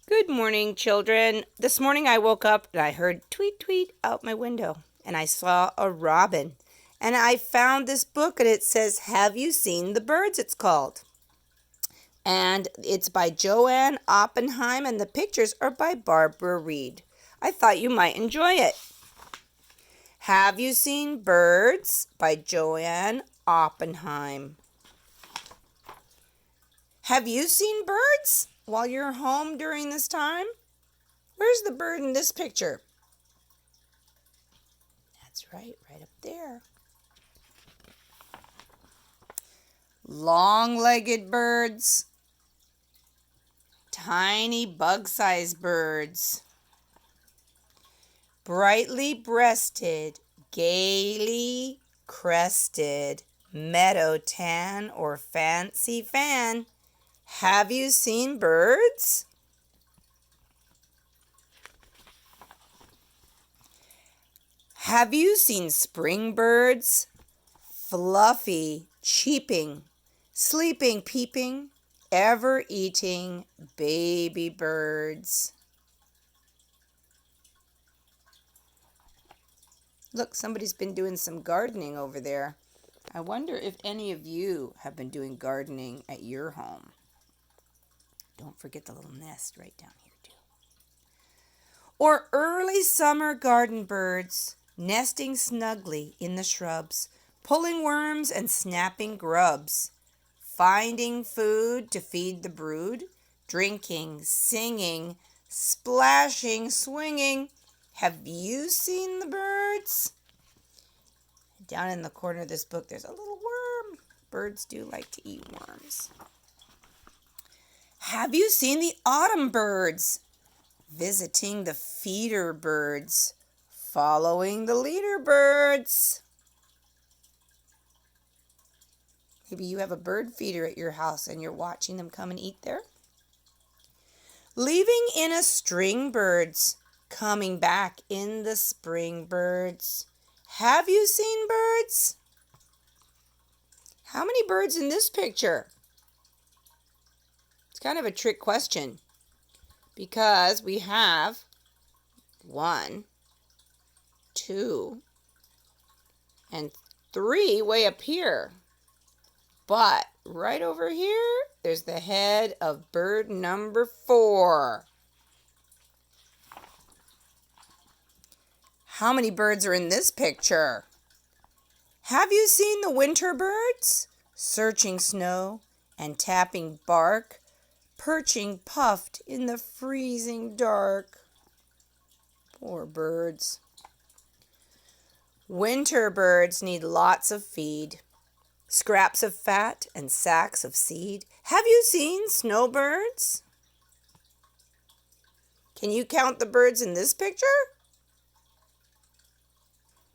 Good morning, children. This morning I woke up and I heard tweet, tweet out my window, and I saw a robin. And I found this book and it says, Have You Seen the Birds? It's called. And it's by Joanne Oppenheim, and the pictures are by Barbara Reed. I thought you might enjoy it. Have You Seen Birds? By Joanne Oppenheim. Have you seen birds while you're home during this time? Where's the bird in this picture? That's right up there. Long-legged birds, tiny bug-sized birds, brightly breasted, gaily crested, meadow tan or fancy fan. Have you seen birds? Have you seen spring birds? Fluffy, cheeping, sleeping, peeping, ever eating baby birds. Look, somebody's been doing some gardening over there. I wonder if any of you have been doing gardening at your home. Don't forget the little nest right down here too. Or early summer garden birds nesting snugly in the shrubs, pulling worms and snapping grubs, finding food to feed the brood, drinking, singing, splashing, swinging. Have you seen the birds? Down in the corner of this book, there's a little worm. Birds do like to eat worms. Have you seen the autumn birds? Visiting the feeder birds, following the leader birds. Maybe you have a bird feeder at your house and you're watching them come and eat there. Leaving in a string birds, coming back in the spring birds. Have you seen birds? How many birds in this picture? It's kind of a trick question because we have 1, 2, and 3 way up here. But right over here, there's the head of bird number 4. How many birds are in this picture? Have you seen the winter birds? Searching snow and tapping bark, perching puffed in the freezing dark. Poor birds. Winter birds need lots of feed. Scraps of fat and sacks of seed. Have you seen snowbirds? Can you count the birds in this picture?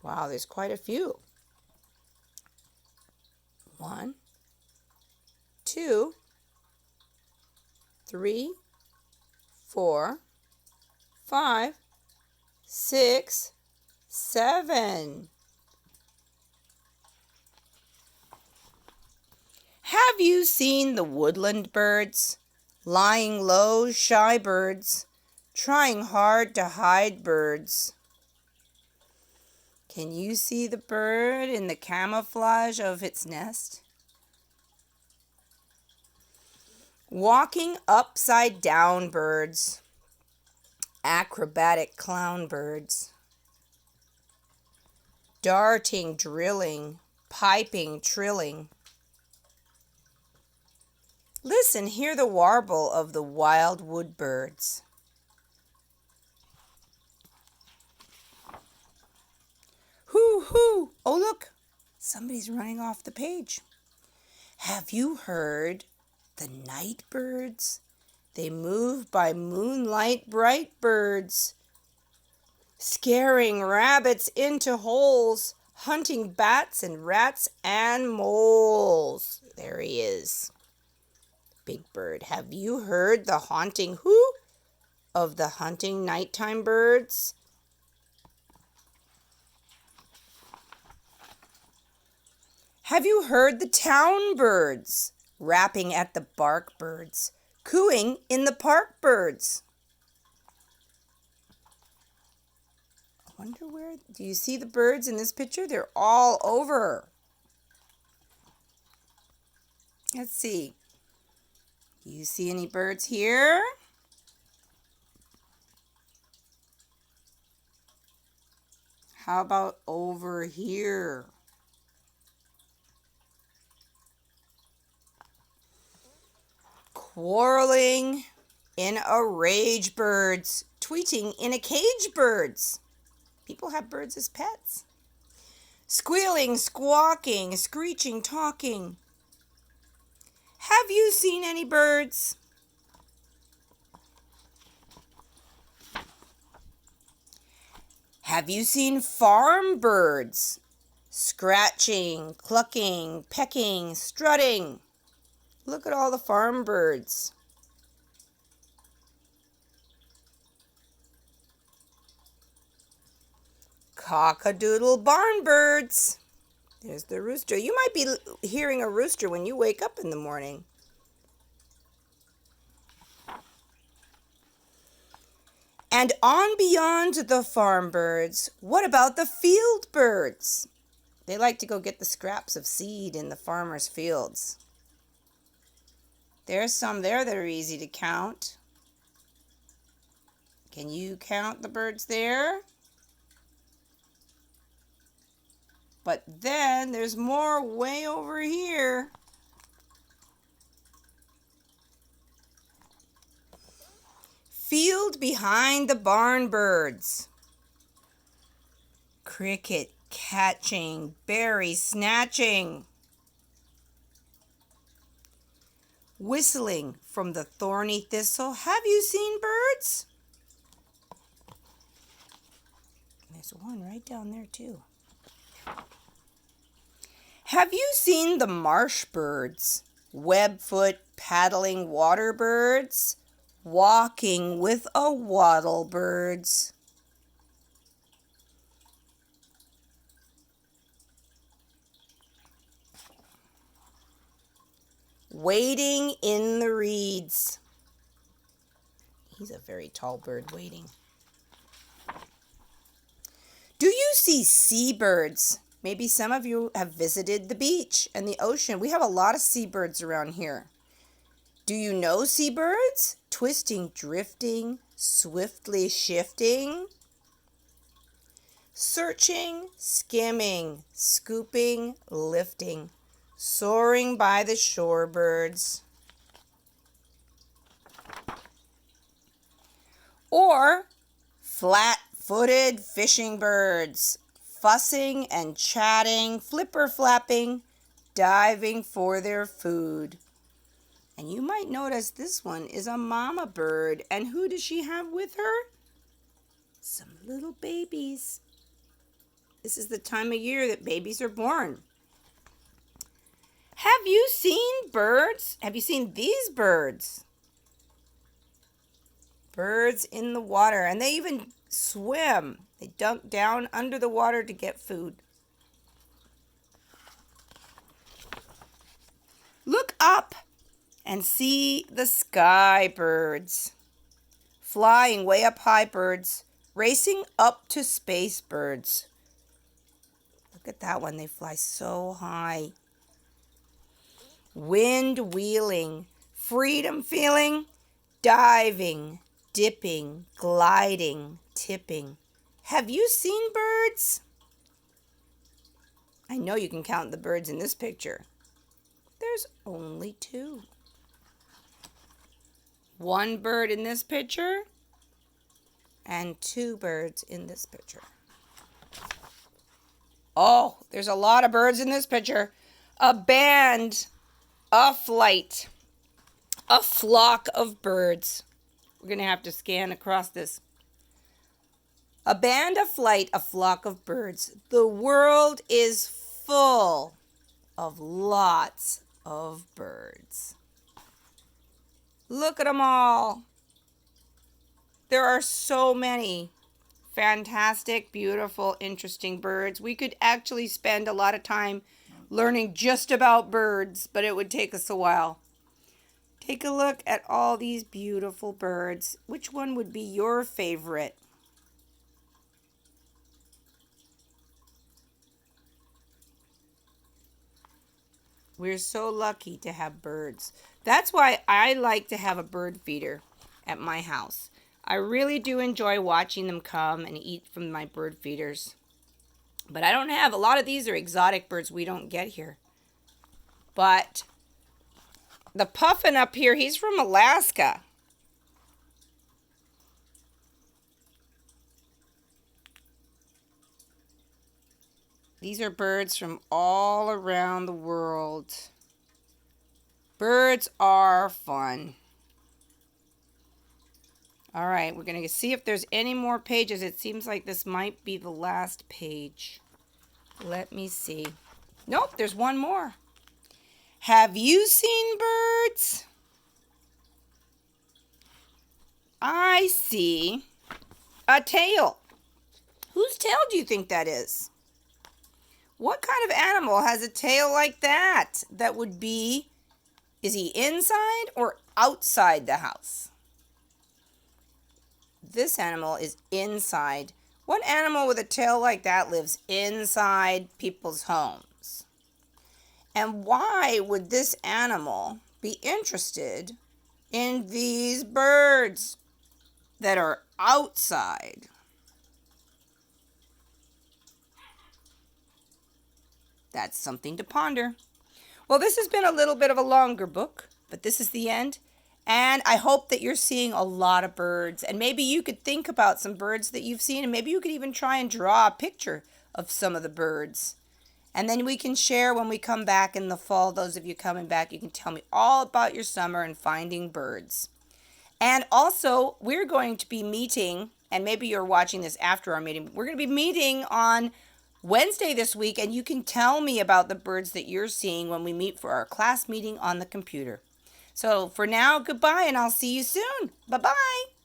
Wow, there's quite a few. 1, 2, 3, 4, 5, 6, 7. Have you seen the woodland birds? Lying low, shy birds, trying hard to hide birds. Can you see the bird in the camouflage of its nest? Walking upside down birds, acrobatic clown birds. Darting, drilling, piping, trilling. Listen, hear the warble of the wild wood birds. Hoo, hoo! Oh, look, somebody's running off the page. Have you heard the night birds? They move by moonlight, bright birds, scaring rabbits into holes, hunting bats and rats and moles. There he is. Big bird. Have you heard the haunting hoo of the hunting nighttime birds? Have you heard the town birds rapping at the bark birds, cooing in the park birds? Wonder where, do you see the birds in this picture? They're all over. Let's see. Do you see any birds here? How about over here? Quarreling in a rage birds. Tweeting in a cage birds. People have birds as pets. Squealing, squawking, screeching, talking. Have you seen any birds? Have you seen farm birds? Scratching, clucking, pecking, strutting. Look at all the farm birds. Cock-a-doodle barn birds. There's the rooster. You might be hearing a rooster when you wake up in the morning. And on beyond the farm birds, what about the field birds? They like to go get the scraps of seed in the farmer's fields. There's some there that are easy to count. Can you count the birds there? But then there's more way over here. Field behind the barn birds. Cricket catching, berry snatching. Whistling from the thorny thistle. Have you seen birds? There's one right down there too. Have you seen the marsh birds? Webfoot paddling water birds, walking with a waddle birds. Wading in the reeds. He's a very tall bird wading. Do you see seabirds? Maybe some of you have visited the beach and the ocean. We have a lot of seabirds around here. Do you know seabirds? Twisting, drifting, swiftly shifting. Searching, skimming, scooping, lifting. Soaring by the shore birds. Or flat-footed fishing birds. Fussing and chatting, flipper-flapping, diving for their food. And you might notice this one is a mama bird. And who does she have with her? Some little babies. This is the time of year that babies are born. Have you seen birds? Have you seen these birds? Birds in the water, and they even swim. They dunk down under the water to get food. Look up and see the sky birds. Flying way up high birds, racing up to space birds. Look at that one, they fly so high. Wind wheeling, freedom feeling, diving, dipping, gliding, tipping. Have you seen birds? I know you can count the birds in this picture. There's only two. One bird in this picture and two birds in this picture. Oh, there's a lot of birds in this picture. A band, a flight, a flock of birds. We're going to have to scan across this. A band, a flight, a flock of birds. The world is full of lots of birds. Look at them all. There are so many fantastic, beautiful, interesting birds. We could actually spend a lot of time learning just about birds, but it would take us a while. Take a look at all these beautiful birds. Which one would be your favorite? We're so lucky to have birds. That's why I like to have a bird feeder at my house. I really do enjoy watching them come and eat from my bird feeders. But I don't have, a lot of these are exotic birds we don't get here. But the puffin up here, he's from Alaska. These are birds from all around the world. Birds are fun. All right, we're going to see if there's any more pages. It seems like this might be the last page. Let me see. Nope, there's one more. Have you seen birds? I see a tail. Whose tail do you think that is? What kind of animal has a tail like that? That would be, is he inside or outside the house? This animal is inside. What animal with a tail like that lives inside people's homes? And why would this animal be interested in these birds that are outside? That's something to ponder. Well, this has been a little bit of a longer book, but this is the end. And I hope that you're seeing a lot of birds. And maybe you could think about some birds that you've seen. And maybe you could even try and draw a picture of some of the birds. And then we can share when we come back in the fall. Those of you coming back, you can tell me all about your summer and finding birds. And also, we're going to be meeting, and maybe you're watching this after our meeting. We're going to be meeting on Wednesday this week, and you can tell me about the birds that you're seeing when we meet for our class meeting on the computer. So for now, goodbye, and I'll see you soon. Bye-bye.